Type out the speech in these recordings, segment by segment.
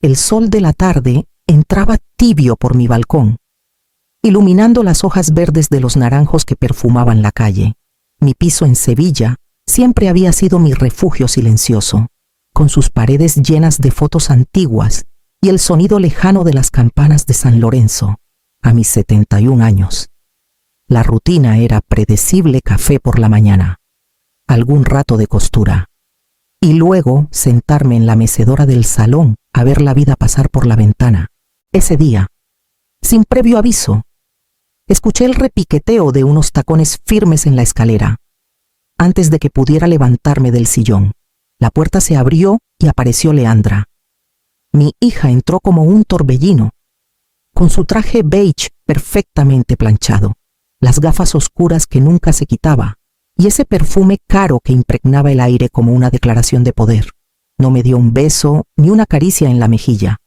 El sol de la tarde entraba tibio por mi balcón, iluminando las hojas verdes de los naranjos que perfumaban la calle. Mi piso en Sevilla siempre había sido mi refugio silencioso, con sus paredes llenas de fotos antiguas y el sonido lejano de las campanas de San Lorenzo, a mis 71 años. La rutina era predecible café por la mañana, algún rato de costura, y luego sentarme en la mecedora del salón a ver la vida pasar por la ventana. Ese día, sin previo aviso, escuché el repiqueteo de unos tacones firmes en la escalera. Antes de que pudiera levantarme del sillón, la puerta se abrió y apareció Leandra. Mi hija entró como un torbellino, con su traje beige perfectamente planchado, las gafas oscuras que nunca se quitaba y ese perfume caro que impregnaba el aire como una declaración de poder. No me dio un beso ni una caricia en la mejilla.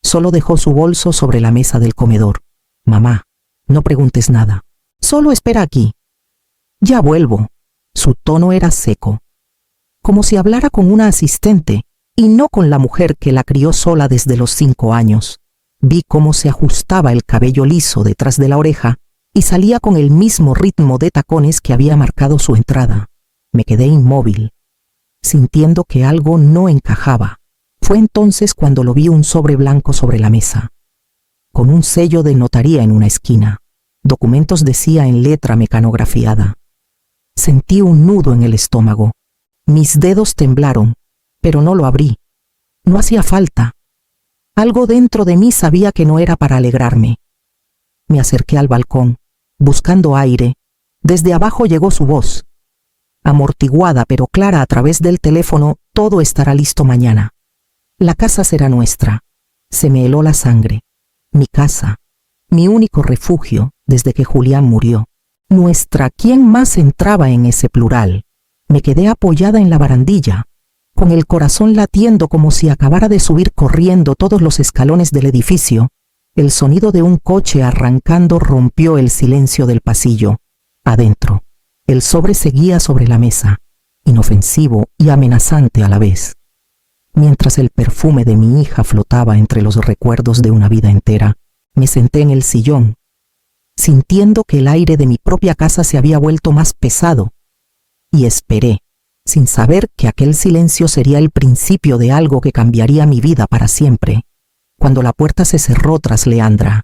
Solo dejó su bolso sobre la mesa del comedor. Mamá, no preguntes nada. Solo espera aquí. Ya vuelvo. Su tono era seco, como si hablara con una asistente y no con la mujer que la crió sola desde los 5 años. Vi cómo se ajustaba el cabello liso detrás de la oreja y salía con el mismo ritmo de tacones que había marcado su entrada. Me quedé inmóvil, sintiendo que algo no encajaba. Fue entonces cuando lo vi un sobre blanco sobre la mesa, con un sello de notaría en una esquina. Documentos decía en letra mecanografiada. Sentí un nudo en el estómago. Mis dedos temblaron, pero no lo abrí. No hacía falta. Algo dentro de mí sabía que no era para alegrarme. Me acerqué al balcón, buscando aire. Desde abajo llegó su voz. Amortiguada pero clara a través del teléfono: todo estará listo mañana. La casa será nuestra. Se me heló la sangre. Mi casa, mi único refugio desde que Julián murió. Nuestra, ¿quién más entraba en ese plural? Me quedé apoyada en la barandilla, con el corazón latiendo como si acabara de subir corriendo todos los escalones del edificio. El sonido de un coche arrancando rompió el silencio del pasillo. Adentro, el sobre seguía sobre la mesa, inofensivo y amenazante a la vez, mientras el perfume de mi hija flotaba entre los recuerdos de una vida entera. Me senté en el sillón, sintiendo que el aire de mi propia casa se había vuelto más pesado, y esperé, sin saber que aquel silencio sería el principio de algo que cambiaría mi vida para siempre. Cuando la puerta se cerró tras Leandra,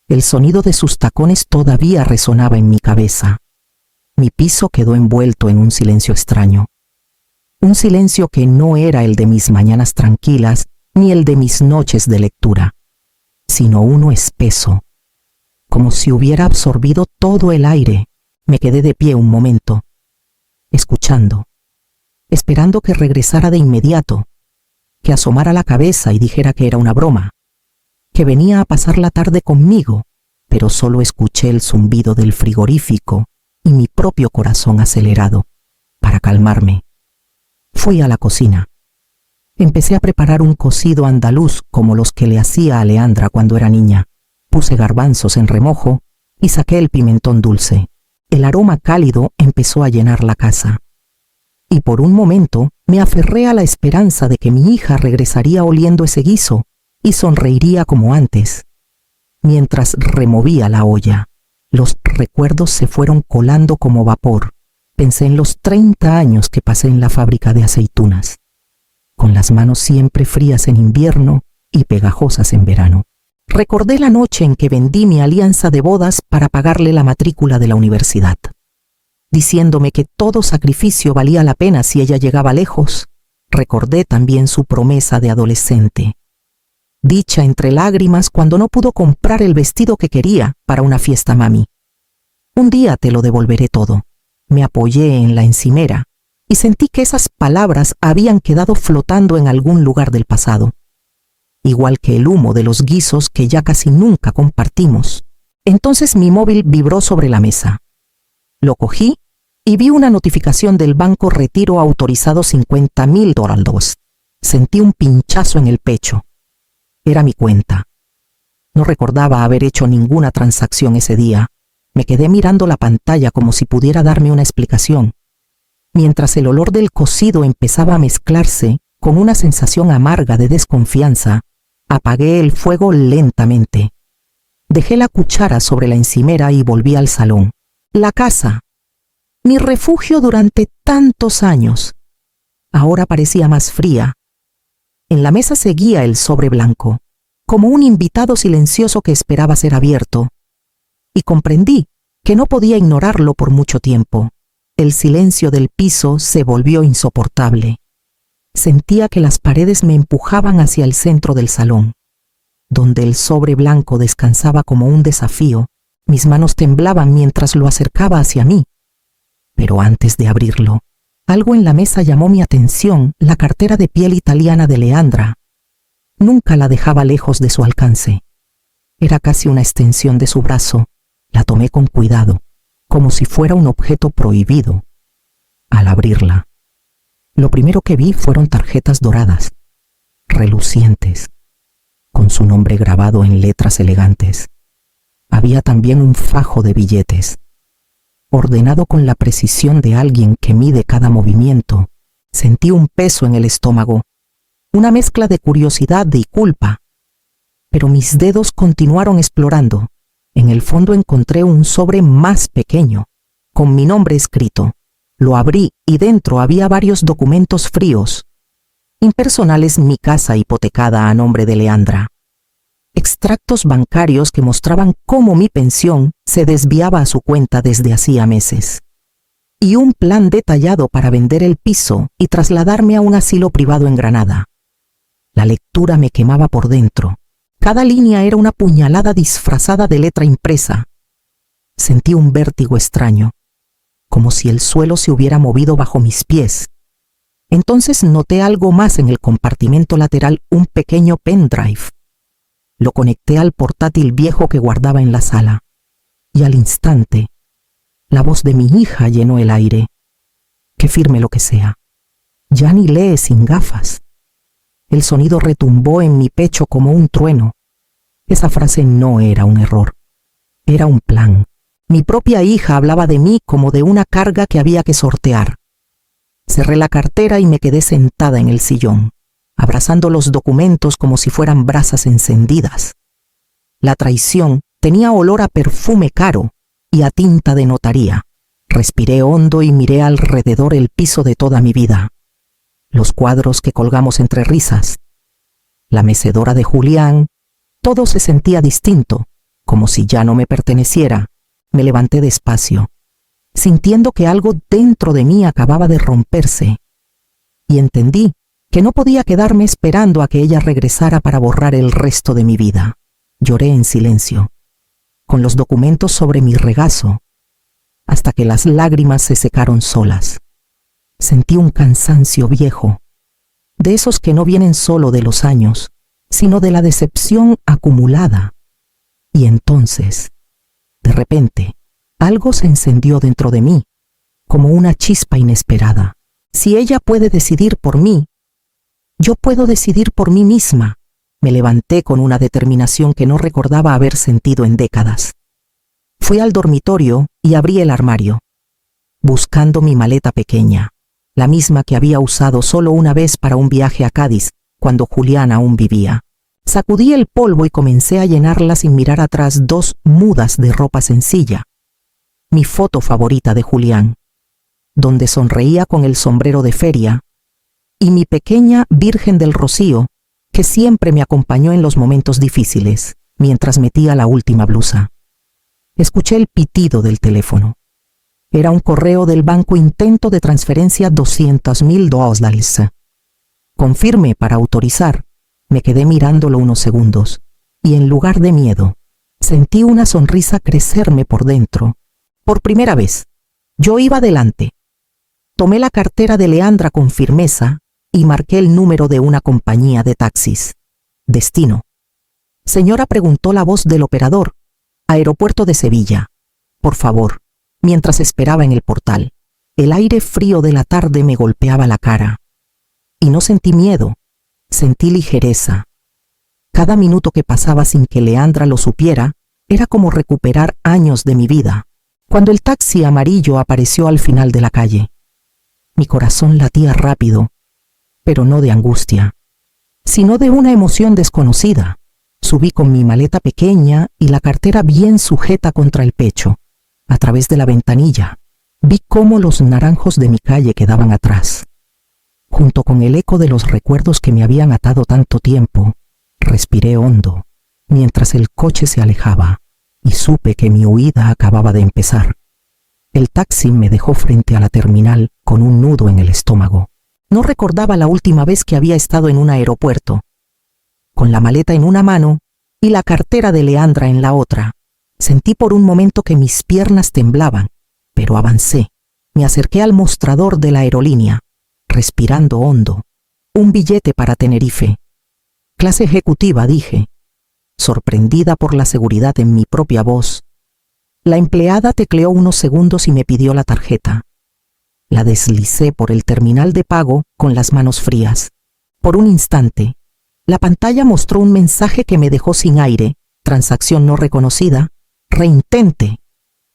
el sonido de sus tacones todavía resonaba en mi cabeza. Mi piso quedó envuelto en un silencio extraño, un silencio que no era el de mis mañanas tranquilas ni el de mis noches de lectura, sino uno espeso, como si hubiera absorbido todo el aire. Me quedé de pie un momento, escuchando, esperando que regresara de inmediato, que asomara la cabeza y dijera que era una broma, que venía a pasar la tarde conmigo, pero solo escuché el zumbido del frigorífico y mi propio corazón acelerado. Para calmarme, fui a la cocina. Empecé a preparar un cocido andaluz como los que le hacía a Leandra cuando era niña. Puse garbanzos en remojo y saqué el pimentón dulce. El aroma cálido empezó a llenar la casa. Y por un momento me aferré a la esperanza de que mi hija regresaría oliendo ese guiso y sonreiría como antes. Mientras removía la olla, los recuerdos se fueron colando como vapor. Pensé en los 30 años que pasé en la fábrica de aceitunas, con las manos siempre frías en invierno y pegajosas en verano. Recordé la noche en que vendí mi alianza de bodas para pagarle la matrícula de la universidad, diciéndome que todo sacrificio valía la pena si ella llegaba lejos. Recordé también su promesa de adolescente, dicha entre lágrimas cuando no pudo comprar el vestido que quería para una fiesta mami. Un día te lo devolveré todo. Me apoyé en la encimera y sentí que esas palabras habían quedado flotando en algún lugar del pasado, igual que el humo de los guisos que ya casi nunca compartimos. Entonces mi móvil vibró sobre la mesa. Lo cogí y vi una notificación del banco: retiro autorizado $50,000. Sentí un pinchazo en el pecho. Era mi cuenta. No recordaba haber hecho ninguna transacción ese día. Me quedé mirando la pantalla como si pudiera darme una explicación, mientras el olor del cocido empezaba a mezclarse Con una sensación amarga de desconfianza, apagué el fuego lentamente. Dejé la cuchara sobre la encimera y volví al salón. La casa, mi refugio durante tantos años, ahora parecía más fría. En la mesa seguía el sobre blanco, como un invitado silencioso que esperaba ser abierto, y comprendí que no podía ignorarlo por mucho tiempo. El silencio del piso se volvió insoportable. Sentía que las paredes me empujaban hacia el centro del salón, donde el sobre blanco descansaba como un desafío. Mis manos temblaban mientras lo acercaba hacia mí. Pero antes de abrirlo, algo en la mesa llamó mi atención: la cartera de piel italiana de Leandra. Nunca la dejaba lejos de su alcance. Era casi una extensión de su brazo. La tomé con cuidado, como si fuera un objeto prohibido. Al abrirla, lo primero que vi fueron tarjetas doradas, relucientes, con su nombre grabado en letras elegantes. Había también un fajo de billetes, ordenado con la precisión de alguien que mide cada movimiento. Sentí un peso en el estómago, una mezcla de curiosidad y culpa. Pero mis dedos continuaron explorando. En el fondo encontré un sobre más pequeño, con mi nombre escrito. Lo abrí y dentro había varios documentos fríos, impersonales: mi casa hipotecada a nombre de Leandra, extractos bancarios que mostraban cómo mi pensión se desviaba a su cuenta desde hacía meses, y un plan detallado para vender el piso y trasladarme a un asilo privado en Granada. La lectura me quemaba por dentro. Cada línea era una puñalada disfrazada de letra impresa. Sentí un vértigo extraño, como si el suelo se hubiera movido bajo mis pies. Entonces noté algo más en el compartimento lateral: un pequeño pendrive. Lo conecté al portátil viejo que guardaba en la sala, y al instante, la voz de mi hija llenó el aire. Que firme lo que sea. Ya ni lee sin gafas. El sonido retumbó en mi pecho como un trueno. Esa frase no era un error, era un plan. Mi propia hija hablaba de mí como de una carga que había que sortear. Cerré la cartera y me quedé sentada en el sillón, abrazando los documentos como si fueran brasas encendidas. La traición tenía olor a perfume caro y a tinta de notaría. Respiré hondo y miré alrededor el piso de toda mi vida. Los cuadros que colgamos entre risas, la mecedora de Julián, todo se sentía distinto, como si ya no me perteneciera. Me levanté despacio, sintiendo que algo dentro de mí acababa de romperse, y entendí que no podía quedarme esperando a que ella regresara para borrar el resto de mi vida. Lloré en silencio, con los documentos sobre mi regazo, hasta que las lágrimas se secaron solas. Sentí un cansancio viejo, de esos que no vienen solo de los años, sino de la decepción acumulada. Y entonces, de repente, algo se encendió dentro de mí, como una chispa inesperada. Si ella puede decidir por mí, yo puedo decidir por mí misma. Me levanté con una determinación que no recordaba haber sentido en décadas. Fui al dormitorio y abrí el armario, buscando mi maleta pequeña, la misma que había usado solo una vez para un viaje a Cádiz, cuando Julián aún vivía. Sacudí el polvo y comencé a llenarla sin mirar atrás: 2 mudas de ropa sencilla. Mi foto favorita de Julián, donde sonreía con el sombrero de feria, y mi pequeña Virgen del Rocío, que siempre me acompañó en los momentos difíciles, mientras metía la última blusa. Escuché el pitido del teléfono. Era un correo del banco: intento de transferencia $200,000. Confirme para autorizar. Me quedé mirándolo unos segundos, y en lugar de miedo, sentí una sonrisa crecerme por dentro. Por primera vez, yo iba adelante. Tomé la cartera de Leandra con firmeza y marqué el número de una compañía de taxis. Destino. Señora, preguntó la voz del operador. Aeropuerto de Sevilla. Por favor. Mientras esperaba en el portal, el aire frío de la tarde me golpeaba la cara. Y no sentí miedo, sentí ligereza. Cada minuto que pasaba sin que Leandra lo supiera era como recuperar años de mi vida. Cuando el taxi amarillo apareció al final de la calle, mi corazón latía rápido pero no de angustia, sino de una emoción desconocida. Subí con mi maleta pequeña y la cartera bien sujeta contra el pecho. A través de la ventanilla, vi cómo los naranjos de mi calle quedaban atrás. Junto con el eco de los recuerdos que me habían atado tanto tiempo, respiré hondo, mientras el coche se alejaba, y supe que mi huida acababa de empezar. El taxi me dejó frente a la terminal con un nudo en el estómago. No recordaba la última vez que había estado en un aeropuerto. Con la maleta en una mano y la cartera de Leandra en la otra, sentí por un momento que mis piernas temblaban, pero avancé. Me acerqué al mostrador de la aerolínea, respirando hondo. Un billete para Tenerife. Clase ejecutiva, dije, sorprendida por la seguridad en mi propia voz. La empleada tecleó unos segundos y me pidió la tarjeta. La deslicé por el terminal de pago con las manos frías. Por un instante, la pantalla mostró un mensaje que me dejó sin aire. Transacción no reconocida. Reintente.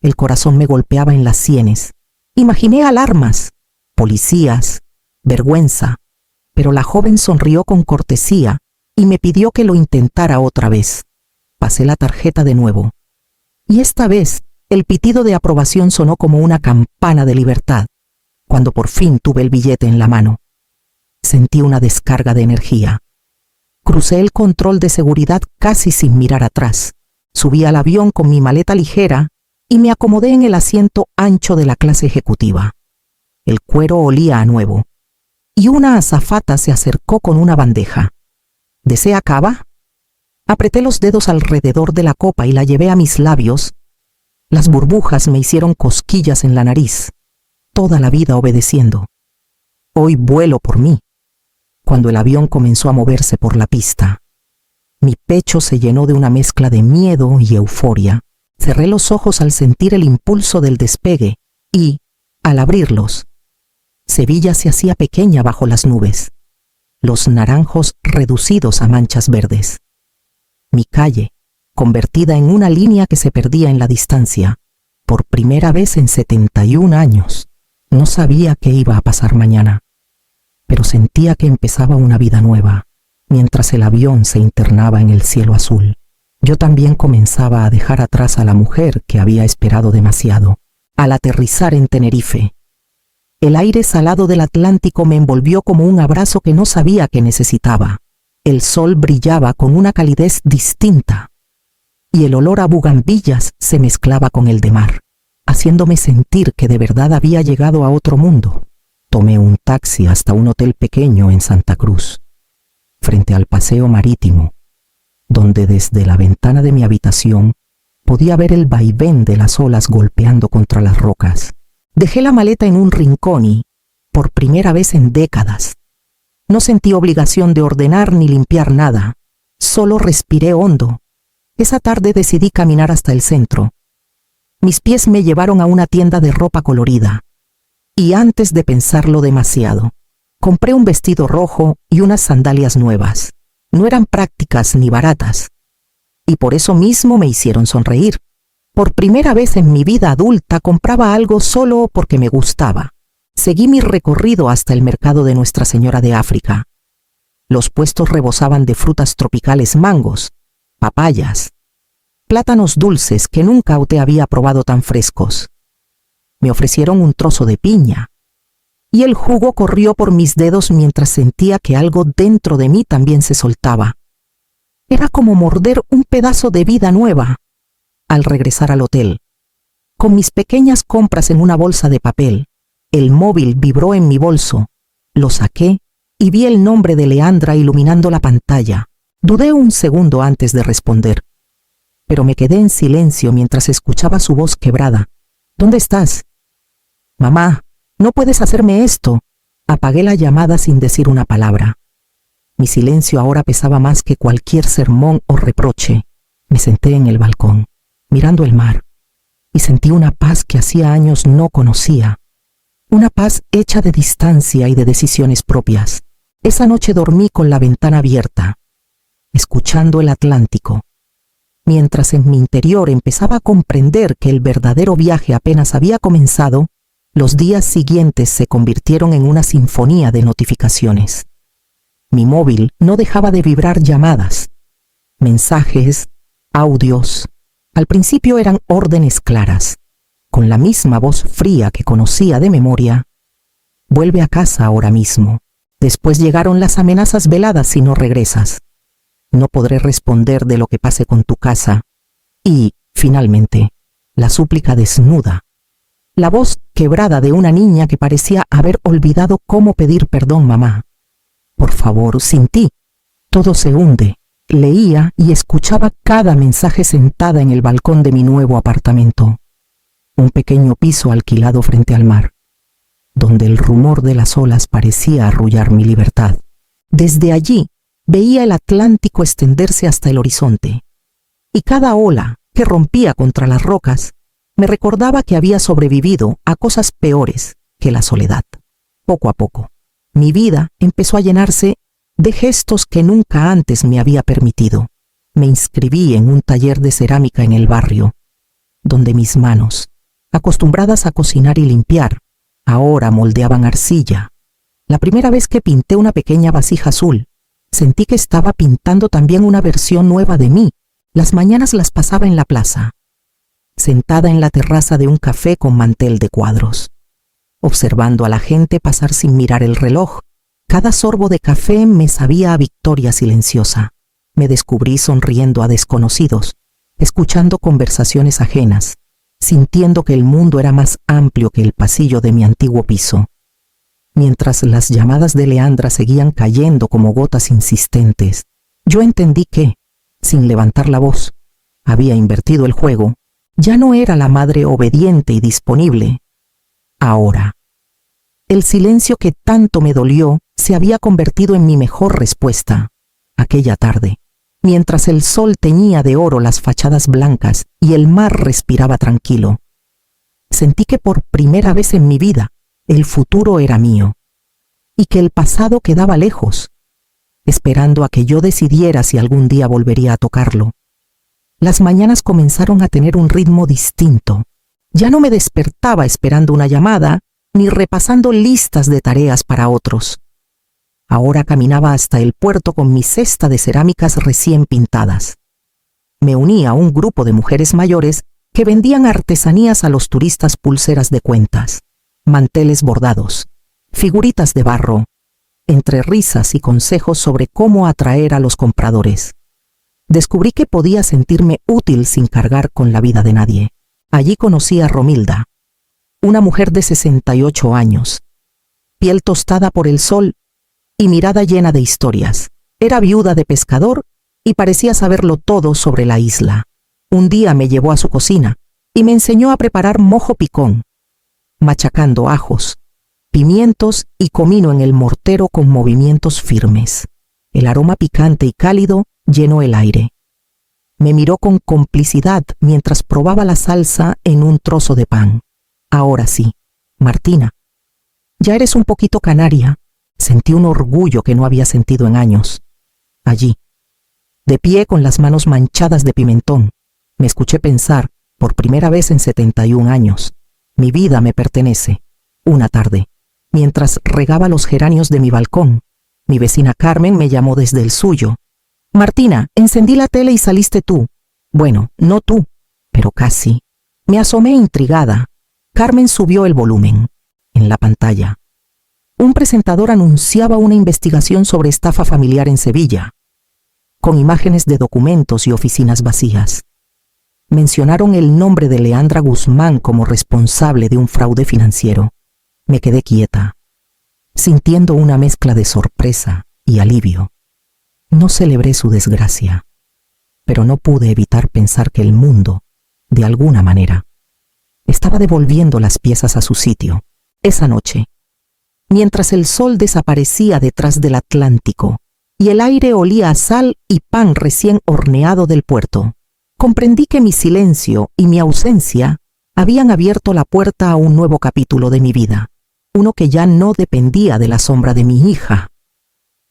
El corazón me golpeaba en las sienes. Imaginé alarmas, policías, vergüenza, pero la joven sonrió con cortesía y me pidió que lo intentara otra vez. Pasé la tarjeta de nuevo. Y esta vez, el pitido de aprobación sonó como una campana de libertad. Cuando por fin tuve el billete en la mano, sentí una descarga de energía. Crucé el control de seguridad casi sin mirar atrás. Subí al avión con mi maleta ligera y me acomodé en el asiento ancho de la clase ejecutiva. El cuero olía a nuevo, y una azafata se acercó con una bandeja. ¿Desea cava? Apreté los dedos alrededor de la copa y la llevé a mis labios. Las burbujas me hicieron cosquillas en la nariz, toda la vida obedeciendo. Hoy vuelo por mí. Cuando el avión comenzó a moverse por la pista, mi pecho se llenó de una mezcla de miedo y euforia. Cerré los ojos al sentir el impulso del despegue y, al abrirlos, Sevilla se hacía pequeña bajo las nubes, los naranjos reducidos a manchas verdes. Mi calle, convertida en una línea que se perdía en la distancia, por primera vez en 71 años. No sabía qué iba a pasar mañana, pero sentía que empezaba una vida nueva. Mientras el avión se internaba en el cielo azul, yo también comenzaba a dejar atrás a la mujer que había esperado demasiado. Al aterrizar en Tenerife, el aire salado del Atlántico me envolvió como un abrazo que no sabía que necesitaba. El sol brillaba con una calidez distinta, y el olor a bugambillas se mezclaba con el de mar, haciéndome sentir que de verdad había llegado a otro mundo. Tomé un taxi hasta un hotel pequeño en Santa Cruz, frente al paseo marítimo, donde desde la ventana de mi habitación podía ver el vaivén de las olas golpeando contra las rocas. Dejé la maleta en un rincón y, por primera vez en décadas, no sentí obligación de ordenar ni limpiar nada. Solo respiré hondo. Esa tarde decidí caminar hasta el centro. Mis pies me llevaron a una tienda de ropa colorida. Y antes de pensarlo demasiado, compré un vestido rojo y unas sandalias nuevas. No eran prácticas ni baratas, y por eso mismo me hicieron sonreír. Por primera vez en mi vida adulta compraba algo solo porque me gustaba. Seguí mi recorrido hasta el mercado de Nuestra Señora de África. Los puestos rebosaban de frutas tropicales, mangos, papayas, plátanos dulces que nunca te había probado tan frescos. Me ofrecieron un trozo de piña, y el jugo corrió por mis dedos mientras sentía que algo dentro de mí también se soltaba. Era como morder un pedazo de vida nueva. Al regresar al hotel, con mis pequeñas compras en una bolsa de papel, el móvil vibró en mi bolso. Lo saqué y vi el nombre de Leandra iluminando la pantalla. Dudé un segundo antes de responder, pero me quedé en silencio mientras escuchaba su voz quebrada. ¿Dónde estás? Mamá, no puedes hacerme esto. Apagué la llamada sin decir una palabra. Mi silencio ahora pesaba más que cualquier sermón o reproche. Me senté en el balcón, mirando el mar, y sentí una paz que hacía años no conocía. Una paz hecha de distancia y de decisiones propias. Esa noche dormí con la ventana abierta, escuchando el Atlántico, mientras en mi interior empezaba a comprender que el verdadero viaje apenas había comenzado. Los días siguientes se convirtieron en una sinfonía de notificaciones. Mi móvil no dejaba de vibrar llamadas, mensajes, audios. Al principio eran órdenes claras, con la misma voz fría que conocía de memoria. Vuelve a casa ahora mismo. Después llegaron las amenazas veladas si no regresas. No podré responder de lo que pase con tu casa. Y, finalmente, la súplica desnuda. La voz quebrada de una niña que parecía haber olvidado cómo pedir perdón, mamá. Por favor, sin ti, todo se hunde. Leía y escuchaba cada mensaje sentada en el balcón de mi nuevo apartamento. Un pequeño piso alquilado frente al mar, donde el rumor de las olas parecía arrullar mi libertad. Desde allí veía el Atlántico extenderse hasta el horizonte, y cada ola que rompía contra las rocas me recordaba que había sobrevivido a cosas peores que la soledad. Poco a poco, mi vida empezó a llenarse de gestos que nunca antes me había permitido. Me inscribí en un taller de cerámica en el barrio, donde mis manos, acostumbradas a cocinar y limpiar, ahora moldeaban arcilla. La primera vez que pinté una pequeña vasija azul, sentí que estaba pintando también una versión nueva de mí. Las mañanas las pasaba en la plaza, sentada en la terraza de un café con mantel de cuadros, observando a la gente pasar sin mirar el reloj. Cada sorbo de café me sabía a victoria silenciosa. Me descubrí sonriendo a desconocidos, escuchando conversaciones ajenas, sintiendo que el mundo era más amplio que el pasillo de mi antiguo piso. Mientras las llamadas de Leandra seguían cayendo como gotas insistentes, yo entendí que, sin levantar la voz, había invertido el juego. Ya no era la madre obediente y disponible. Ahora, el silencio que tanto me dolió se había convertido en mi mejor respuesta. Aquella tarde, mientras el sol teñía de oro las fachadas blancas y el mar respiraba tranquilo, sentí que por primera vez en mi vida el futuro era mío y que el pasado quedaba lejos, esperando a que yo decidiera si algún día volvería a tocarlo. Las mañanas comenzaron a tener un ritmo distinto. Ya no me despertaba esperando una llamada ni repasando listas de tareas para otros. Ahora caminaba hasta el puerto con mi cesta de cerámicas recién pintadas. Me uní a un grupo de mujeres mayores que vendían artesanías a los turistas: pulseras de cuentas, manteles bordados, figuritas de barro, entre risas y consejos sobre cómo atraer a los compradores. Descubrí que podía sentirme útil sin cargar con la vida de nadie. Allí conocí a Romilda, una mujer de 68 años, piel tostada por el sol y mirada llena de historias. Era viuda de pescador y parecía saberlo todo sobre la isla. Un día me llevó a su cocina y me enseñó a preparar mojo picón, machacando ajos, pimientos y comino en el mortero con movimientos firmes. El aroma picante y cálido llenó el aire. Me miró con complicidad mientras probaba la salsa en un trozo de pan. Ahora sí, Martina, ya eres un poquito canaria. Sentí un orgullo que no había sentido en años. Allí, de pie con las manos manchadas de pimentón, me escuché pensar, por primera vez en 71 años, mi vida me pertenece. Una tarde, mientras regaba los geranios de mi balcón, mi vecina Carmen me llamó desde el suyo. Martina, encendí la tele y saliste tú. Bueno, no tú, pero casi. Me asomé intrigada. Carmen subió el volumen. En la pantalla, un presentador anunciaba una investigación sobre estafa familiar en Sevilla, con imágenes de documentos y oficinas vacías. Mencionaron el nombre de Leandra Guzmán como responsable de un fraude financiero. Me quedé quieta, sintiendo una mezcla de sorpresa y alivio. No celebré su desgracia, pero no pude evitar pensar que el mundo, de alguna manera, estaba devolviendo las piezas a su sitio. Esa noche, mientras el sol desaparecía detrás del Atlántico y el aire olía a sal y pan recién horneado del puerto, comprendí que mi silencio y mi ausencia habían abierto la puerta a un nuevo capítulo de mi vida, uno que ya no dependía de la sombra de mi hija.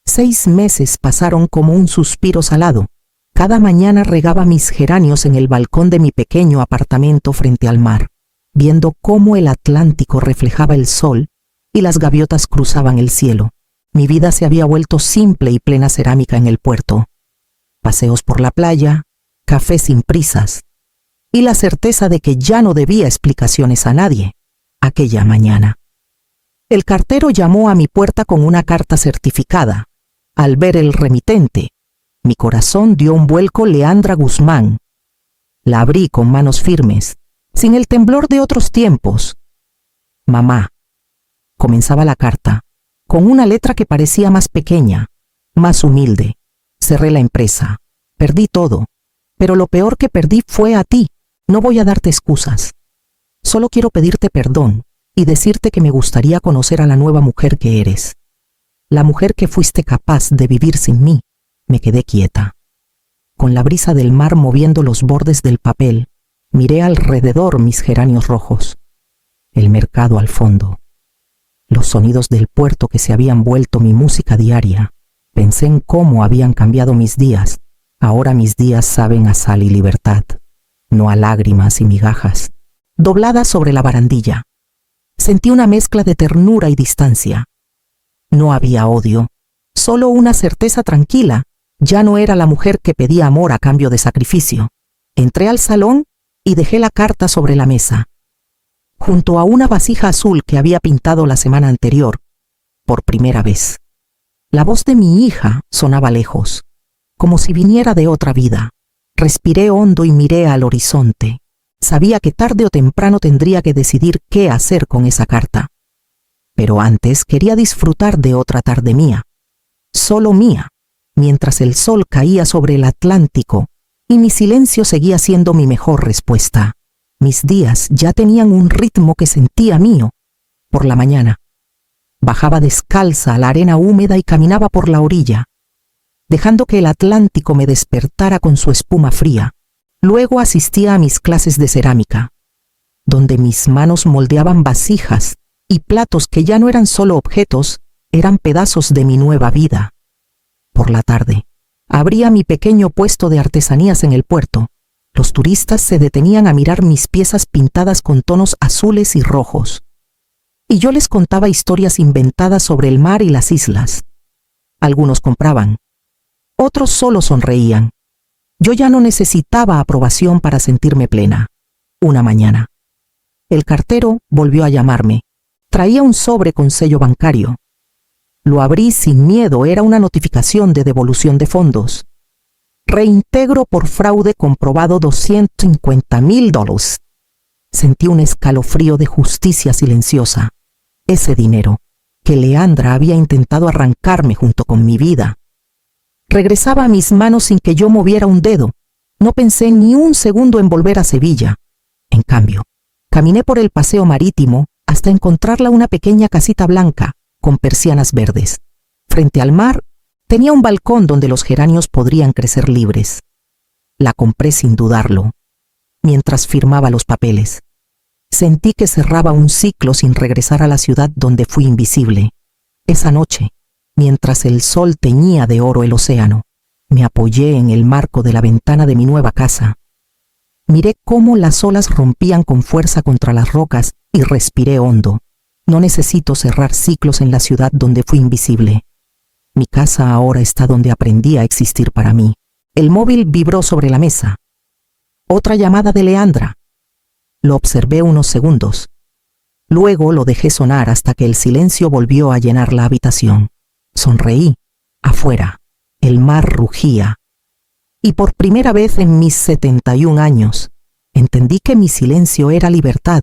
6 meses pasaron como un suspiro salado. Cada mañana regaba mis geranios en el balcón de mi pequeño apartamento frente al mar, viendo cómo el Atlántico reflejaba el sol y las gaviotas cruzaban el cielo. Mi vida se había vuelto simple y plena cerámica en el puerto. Paseos por la playa, café sin prisas, y la certeza de que ya no debía explicaciones a nadie aquella mañana. El cartero llamó a mi puerta con una carta certificada. Al ver el remitente, mi corazón dio un vuelco. Leandra Guzmán. La abrí con manos firmes, sin el temblor de otros tiempos. Mamá. Comenzaba la carta, con una letra que parecía más pequeña, más humilde. Cerré la empresa. Perdí todo, pero lo peor que perdí fue a ti. No voy a darte excusas. Solo quiero pedirte perdón y decirte que me gustaría conocer a la nueva mujer que eres. La mujer que fuiste capaz de vivir sin mí. Me quedé quieta. Con la brisa del mar moviendo los bordes del papel, miré alrededor mis geranios rojos. El mercado al fondo. Los sonidos del puerto que se habían vuelto mi música diaria. Pensé en cómo habían cambiado mis días. Ahora mis días saben a sal y libertad, no a lágrimas y migajas. Dobladas sobre la barandilla, sentí una mezcla de ternura y distancia. No había odio, solo una certeza tranquila. Ya no era la mujer que pedía amor a cambio de sacrificio. Entré al salón y dejé la carta sobre la mesa, junto a una vasija azul que había pintado la semana anterior, por primera vez. La voz de mi hija sonaba lejos, como si viniera de otra vida. Respiré hondo y miré al horizonte. Sabía que tarde o temprano tendría que decidir qué hacer con esa carta. Pero antes quería disfrutar de otra tarde mía, solo mía, mientras el sol caía sobre el Atlántico y mi silencio seguía siendo mi mejor respuesta. Mis días ya tenían un ritmo que sentía mío. Por la mañana, bajaba descalza a la arena húmeda y caminaba por la orilla, dejando que el Atlántico me despertara con su espuma fría. Luego asistía a mis clases de cerámica, donde mis manos moldeaban vasijas y platos que ya no eran solo objetos, eran pedazos de mi nueva vida. Por la tarde, abría mi pequeño puesto de artesanías en el puerto. Los turistas se detenían a mirar mis piezas pintadas con tonos azules y rojos. Y yo les contaba historias inventadas sobre el mar y las islas. Algunos compraban, otros solo sonreían. Yo ya no necesitaba aprobación para sentirme plena. Una mañana, el cartero volvió a llamarme. Traía un sobre con sello bancario. Lo abrí sin miedo. Era una notificación de devolución de fondos. Reintegro por fraude comprobado $250,000. Sentí un escalofrío de justicia silenciosa. Ese dinero, que Leandra había intentado arrancarme junto con mi vida, regresaba a mis manos sin que yo moviera un dedo. No pensé ni un segundo en volver a Sevilla. En cambio, caminé por el paseo marítimo hasta encontrarla, una pequeña casita blanca con persianas verdes. Frente al mar, tenía un balcón donde los geranios podrían crecer libres. La compré sin dudarlo, mientras firmaba los papeles. Sentí que cerraba un ciclo sin regresar a la ciudad donde fui invisible. Esa noche, mientras el sol teñía de oro el océano, me apoyé en el marco de la ventana de mi nueva casa. Miré cómo las olas rompían con fuerza contra las rocas y respiré hondo. No necesito cerrar ciclos en la ciudad donde fui invisible. Mi casa ahora está donde aprendí a existir para mí. El móvil vibró sobre la mesa. Otra llamada de Leandra. Lo observé unos segundos. Luego lo dejé sonar hasta que el silencio volvió a llenar la habitación. Sonreí. Afuera, el mar rugía. Y por primera vez en mis 71 años, entendí que mi silencio era libertad.